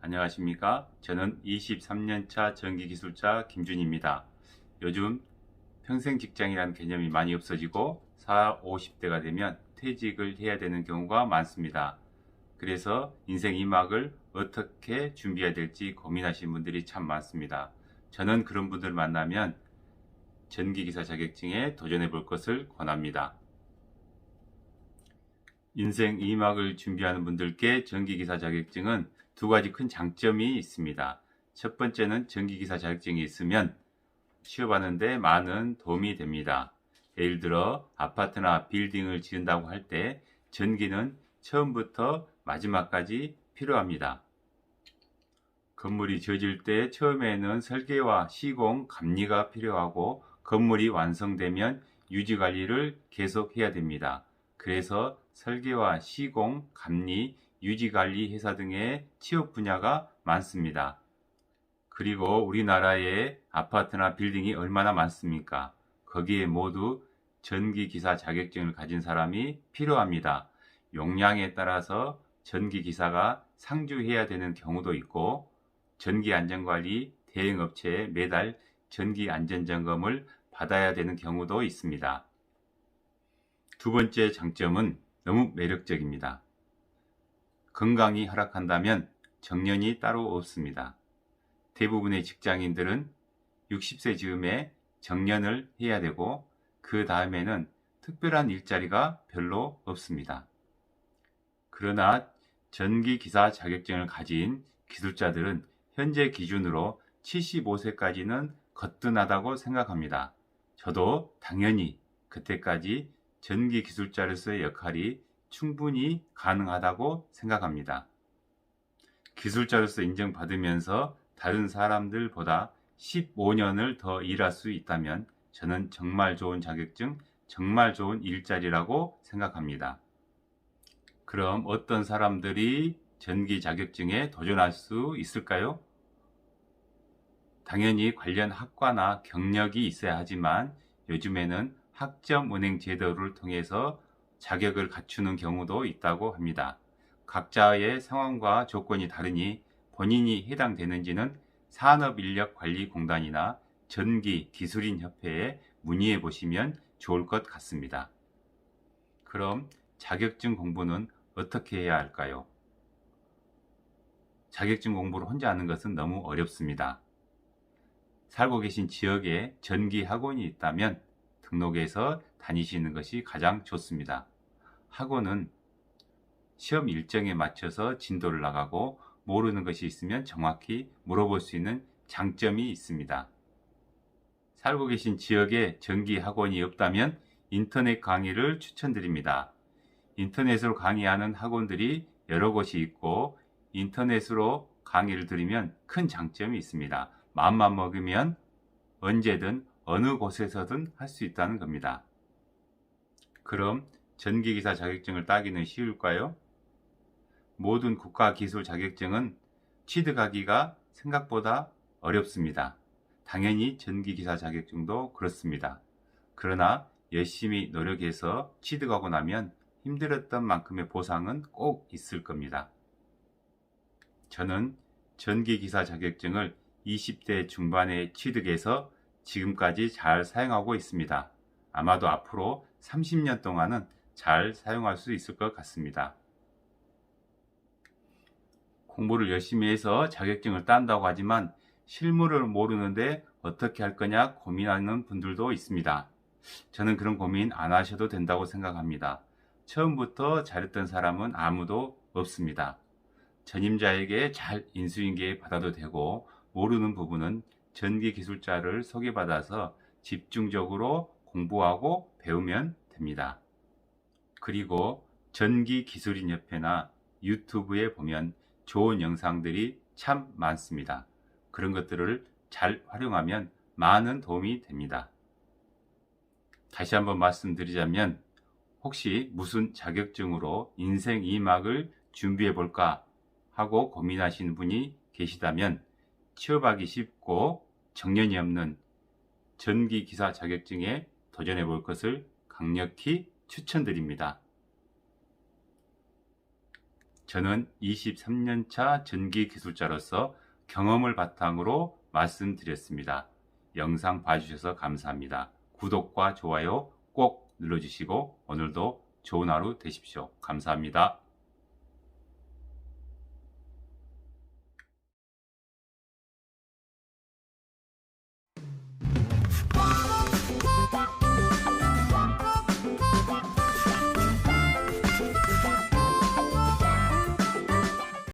안녕하십니까? 저는 23년차 전기기술자 김준입니다. 요즘 평생 직장이라는 개념이 많이 없어지고 40, 50대가 되면 퇴직을 해야 되는 경우가 많습니다. 그래서 인생 2막을 어떻게 준비해야 될지 고민하시는 분들이 참 많습니다. 저는 그런 분들 만나면 전기기사 자격증에 도전해 볼 것을 권합니다. 인생 2막을 준비하는 분들께 전기기사 자격증은 두 가지 큰 장점이 있습니다. 첫 번째는 전기기사 자격증이 있으면 취업하는데 많은 도움이 됩니다. 예를 들어 아파트나 빌딩을 지은다고 할 때 전기는 처음부터 마지막까지 필요합니다. 건물이 지어질 때 처음에는 설계와 시공, 감리가 필요하고 건물이 완성되면 유지관리를 계속해야 됩니다. 그래서 설계와 시공, 감리, 유지관리 회사 등의 취업 분야가 많습니다. 그리고 우리나라의 아파트나 빌딩이 얼마나 많습니까? 거기에 모두 전기기사 자격증을 가진 사람이 필요합니다. 용량에 따라서 전기기사가 상주해야 되는 경우도 있고 전기안전관리 대행업체에 매달 전기안전점검을 받아야 되는 경우도 있습니다. 두 번째 장점은 너무 매력적입니다. 건강이 허락한다면 정년이 따로 없습니다. 대부분의 직장인들은 60세 즈음에 정년을 해야 되고 그 다음에는 특별한 일자리가 별로 없습니다. 그러나 전기기사 자격증을 가진 기술자들은 현재 기준으로 75세까지는 거뜬하다고 생각합니다. 저도 당연히 그때까지 전기기술자로서의 역할이 충분히 가능하다고 생각합니다. 기술자로서 인정받으면서 다른 사람들보다 15년을 더 일할 수 있다면 저는 정말 좋은 자격증, 정말 좋은 일자리라고 생각합니다. 그럼 어떤 사람들이 전기 자격증에 도전할 수 있을까요? 당연히 관련 학과나 경력이 있어야 하지만 요즘에는 학점은행 제도를 통해서 자격을 갖추는 경우도 있다고 합니다. 각자의 상황과 조건이 다르니 본인이 해당되는지는 산업인력관리공단이나 전기기술인협회에 문의해 보시면 좋을 것 같습니다. 그럼 자격증 공부는 어떻게 해야 할까요? 자격증 공부를 혼자 하는 것은 너무 어렵습니다. 살고 계신 지역에 전기학원이 있다면 등록해서 다니시는 것이 가장 좋습니다. 학원은 시험 일정에 맞춰서 진도를 나가고 모르는 것이 있으면 정확히 물어볼 수 있는 장점이 있습니다. 살고 계신 지역에 전기학원이 없다면 인터넷 강의를 추천드립니다. 인터넷으로 강의하는 학원들이 여러 곳이 있고 인터넷으로 강의를 들으면 큰 장점이 있습니다. 마음만 먹으면 언제든 어느 곳에서든 할 수 있다는 겁니다. 그럼 전기기사 자격증을 따기는 쉬울까요? 모든 국가기술 자격증은 취득하기가 생각보다 어렵습니다. 당연히 전기기사 자격증도 그렇습니다. 그러나 열심히 노력해서 취득하고 나면 힘들었던 만큼의 보상은 꼭 있을 겁니다. 저는 전기기사 자격증을 20대 중반에 취득해서 지금까지 잘 사용하고 있습니다. 아마도 앞으로 30년 동안은 잘 사용할 수 있을 것 같습니다. 공부를 열심히 해서 자격증을 딴다고 하지만 실무를 모르는데 어떻게 할 거냐 고민하는 분들도 있습니다. 저는 그런 고민 안 하셔도 된다고 생각합니다. 처음부터 잘했던 사람은 아무도 없습니다. 전임자에게 잘 인수인계 받아도 되고 모르는 부분은 전기기술자를 소개받아서 집중적으로 공부하고 배우면 됩니다. 그리고 전기기술인협회나 유튜브에 보면 좋은 영상들이 참 많습니다. 그런 것들을 잘 활용하면 많은 도움이 됩니다. 다시 한번 말씀드리자면 혹시 무슨 자격증으로 인생 2막을 준비해 볼까 하고 고민하시는 분이 계시다면 취업하기 쉽고 정년이 없는 전기기사 자격증에 도전해 볼 것을 강력히 추천드립니다. 저는 23년차 전기기술자로서 경험을 바탕으로 말씀드렸습니다. 영상 봐주셔서 감사합니다. 구독과 좋아요 꼭 눌러주시고 오늘도 좋은 하루 되십시오. 감사합니다.